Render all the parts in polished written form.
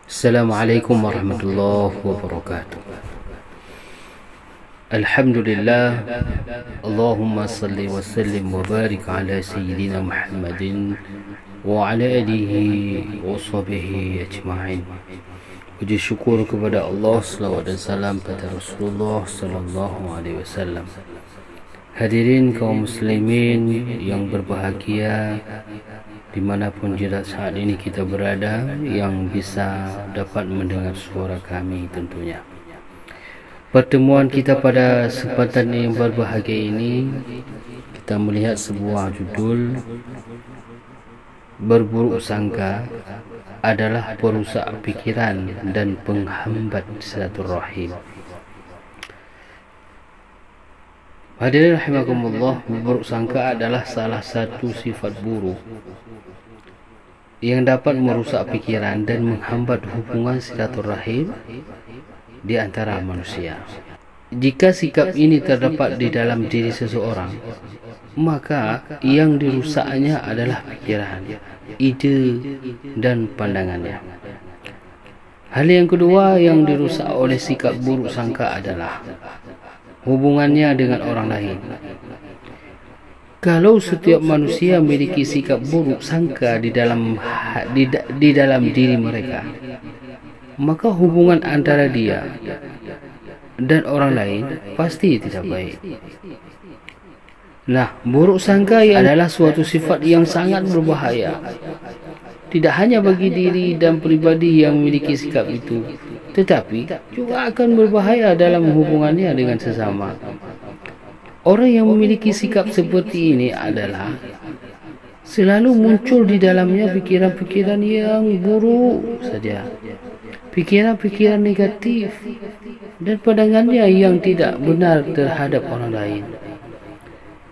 Assalamualaikum warahmatullahi wabarakatuh. Alhamdulillah. Allahumma salli wa sallim wa barik ala sayyidina Muhammadin wa ala alihi wa sahbihi ajma'in. Puji syukur kepada Allah, selawat dan salam pada Rasulullah sallallahu alaihi wasallam. Hadirin kaum muslimin yang berbahagia, dimanapun juga saat ini kita berada, yang bisa dapat mendengar suara kami tentunya. Pertemuan kita pada kesempatan yang berbahagia ini, kita melihat sebuah judul, berburuk sangka adalah perusak pikiran dan penghambat silaturahim. Hadirin rahimakumullah, berburuk sangka adalah salah satu sifat buruk yang dapat merusak pikiran dan menghambat hubungan silaturahim di antara manusia. Jika sikap ini terdapat di dalam diri seseorang, maka yang dirusaknya adalah pikiran, ide dan pandangannya. Hal yang kedua yang dirusak oleh sikap buruk sangka adalah hubungannya dengan orang lain. Kalau setiap manusia memiliki sikap buruk sangka di dalam diri mereka, maka hubungan antara dia dan orang lain pasti tidak baik. Nah, buruk sangka adalah suatu sifat yang sangat berbahaya, tidak hanya bagi diri dan pribadi yang memiliki sikap itu, tetapi juga akan berbahaya dalam hubungannya dengan sesama. Orang yang memiliki sikap seperti ini adalah selalu muncul di dalamnya pikiran-pikiran yang buruk saja, pikiran-pikiran negatif dan pandangannya yang tidak benar terhadap orang lain.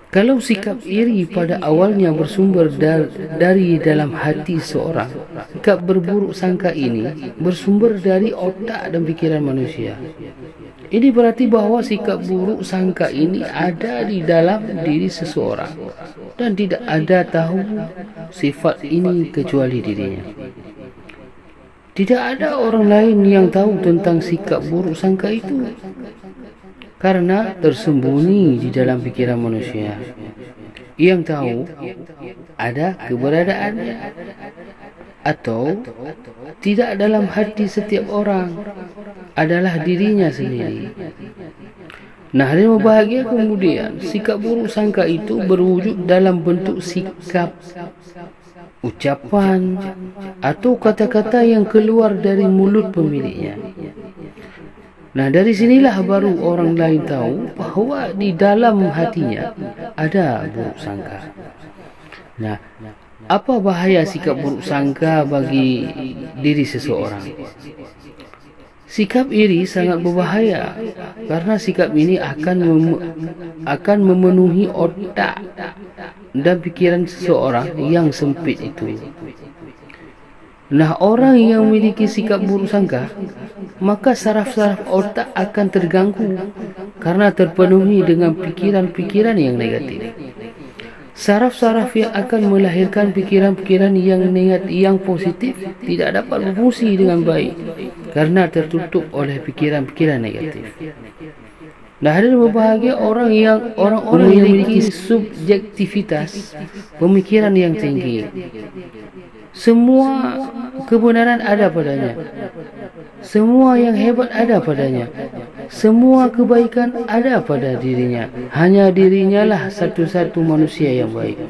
Kalau sikap iri pada awalnya bersumber dari dalam hati seorang, sikap berburuk sangka ini bersumber dari otak dan pikiran manusia. Ini berarti bahawa sikap buruk sangka ini ada di dalam diri seseorang dan tidak ada tahu sifat ini kecuali dirinya. Tidak ada orang lain yang tahu tentang sikap buruk sangka itu, karena tersembunyi di dalam pikiran manusia. Yang tahu ada keberadaannya atau tidak dalam hati setiap orang adalah dirinya sendiri. Nah, hari berbahagia kemudian sikap buruk sangka itu berwujud dalam bentuk sikap, ucapan atau kata-kata yang keluar dari mulut pemiliknya. Nah, dari sinilah baru orang lain tahu bahawa di dalam hatinya ada buruk sangka. Nah, apa bahaya sikap buruk sangka bagi diri seseorang? Sikap iri sangat berbahaya karena sikap ini akan memenuhi otak dan pikiran seseorang yang sempit itu. Nah, orang yang memiliki sikap buruk sangka, maka saraf-saraf otak akan terganggu karena terpenuhi dengan pikiran-pikiran yang negatif. Saraf-saraf yang akan melahirkan pikiran-pikiran yang positif tidak dapat berfungsi dengan baik karena tertutup oleh pikiran-pikiran negatif. Nah, hadirin berbahagia, orang yang memiliki subjektivitas pemikiran yang tinggi, semua kebenaran ada padanya, semua yang hebat ada padanya, semua kebaikan ada pada dirinya. Hanya dirinya lah satu-satu manusia yang baik.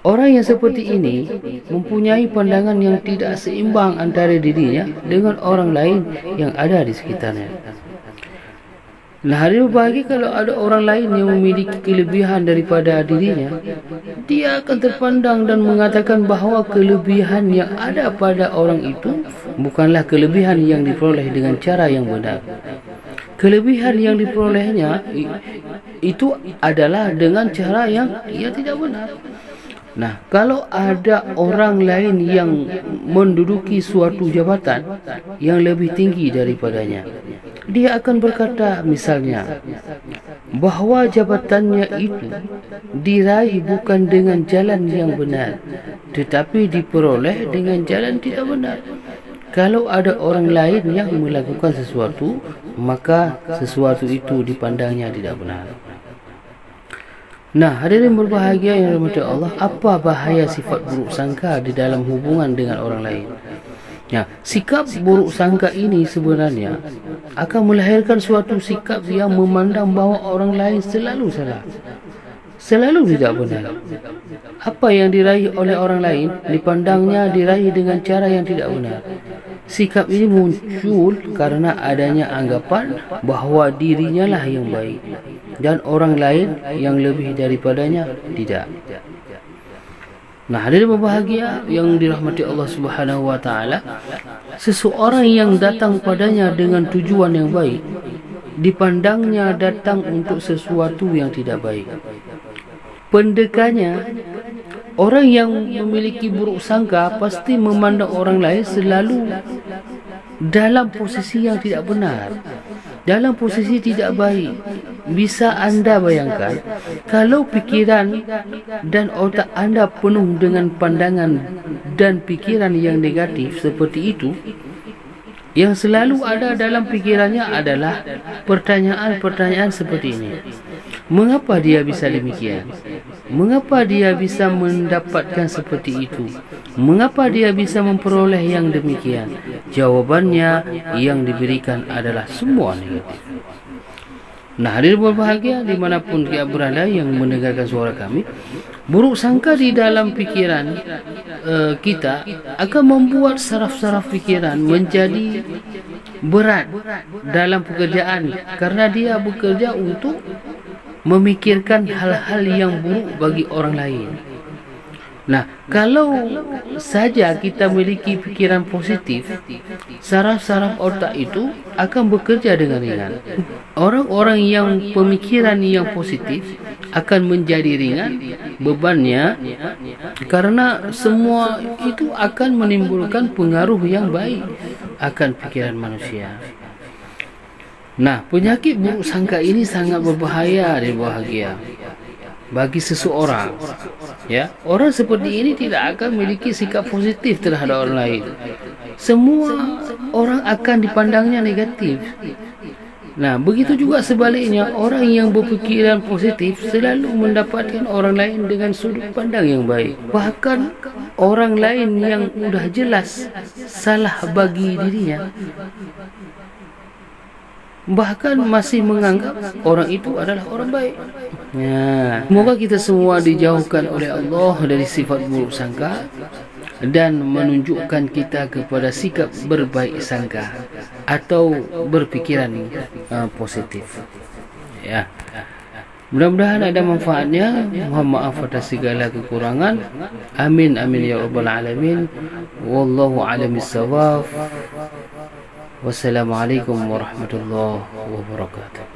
Orang yang seperti ini mempunyai pandangan yang tidak seimbang antara dirinya dengan orang lain yang ada di sekitarnya. Nah, hari berbahagia kalau ada orang lain yang memiliki kelebihan daripada dirinya, dia akan terpandang dan mengatakan bahawa kelebihan yang ada pada orang itu bukanlah kelebihan yang diperoleh dengan cara yang benar. Kelebihan yang diperolehnya itu adalah dengan cara yang tidak benar. Nah, kalau ada orang lain yang menduduki suatu jabatan yang lebih tinggi daripadanya, dia akan berkata misalnya bahawa jabatannya itu diraih bukan dengan jalan yang benar, tetapi diperoleh dengan jalan tidak benar. Kalau ada orang lain yang melakukan sesuatu, maka sesuatu itu dipandangnya tidak benar. Nah, hadirin berbahagia yang dirahmati Allah, apa bahaya sifat buruk sangka di dalam hubungan dengan orang lain? Ya, sikap buruk sangka ini sebenarnya akan melahirkan suatu sikap yang memandang bahawa orang lain selalu salah, selalu tidak benar. Apa yang diraih oleh orang lain dipandangnya diraih dengan cara yang tidak benar. Sikap ini muncul karena adanya anggapan bahawa dirinya lah yang baik dan orang lain yang lebih daripadanya tidak. Nah, hadirin berbahagia yang dirahmati Allah Subhanahu wa taala, seseorang yang datang padanya dengan tujuan yang baik dipandangnya datang untuk sesuatu yang tidak baik. Pendekannya, orang yang memiliki buruk sangka pasti memandang orang lain selalu dalam posisi yang tidak benar, dalam posisi tidak baik. Bisa anda bayangkan kalau pikiran dan otak anda penuh dengan pandangan dan pikiran yang negatif seperti itu, yang selalu ada dalam pikirannya adalah pertanyaan-pertanyaan seperti ini. Mengapa dia bisa demikian? Mengapa dia bisa mendapatkan seperti itu? Mengapa dia bisa memperoleh yang demikian? Jawabannya yang diberikan adalah semua negatif. Nah, hadirin berbahagia dimanapun kita berada yang mendengarkan suara kami, buruk sangka di dalam pikiran kita akan membuat saraf-saraf pikiran menjadi berat dalam pekerjaan, karena dia bekerja untuk memikirkan hal-hal yang buruk bagi orang lain. Nah, kalau saja kita memiliki pikiran positif, saraf-saraf otak itu akan bekerja dengan ringan. Orang-orang yang pemikiran yang positif akan menjadi ringan bebannya, karena semua itu akan menimbulkan pengaruh yang baik akan pikiran manusia. Nah, penyakit buruk sangka ini sangat berbahaya dan bahagia bagi seseorang. Ya, orang seperti ini tidak akan memiliki sikap positif terhadap orang lain. Semua orang akan dipandangnya negatif. Nah, begitu juga sebaliknya, orang yang berfikiran positif selalu mendapatkan orang lain dengan sudut pandang yang baik. Bahkan orang lain yang sudah jelas salah bagi dirinya, bahkan masih menganggap orang itu adalah orang baik. Ya, semoga kita semua dijauhkan oleh Allah dari sifat buruk sangka dan menunjukkan kita kepada sikap berbaik sangka atau berpikiran positif. Ya, mudah-mudahan ada manfaatnya. Mohon maaf atas segala kekurangan. Amin amin ya rabbal alamin. Wallahu a'lam bissawab. Wassalamualaikum warahmatullahi wabarakatuh.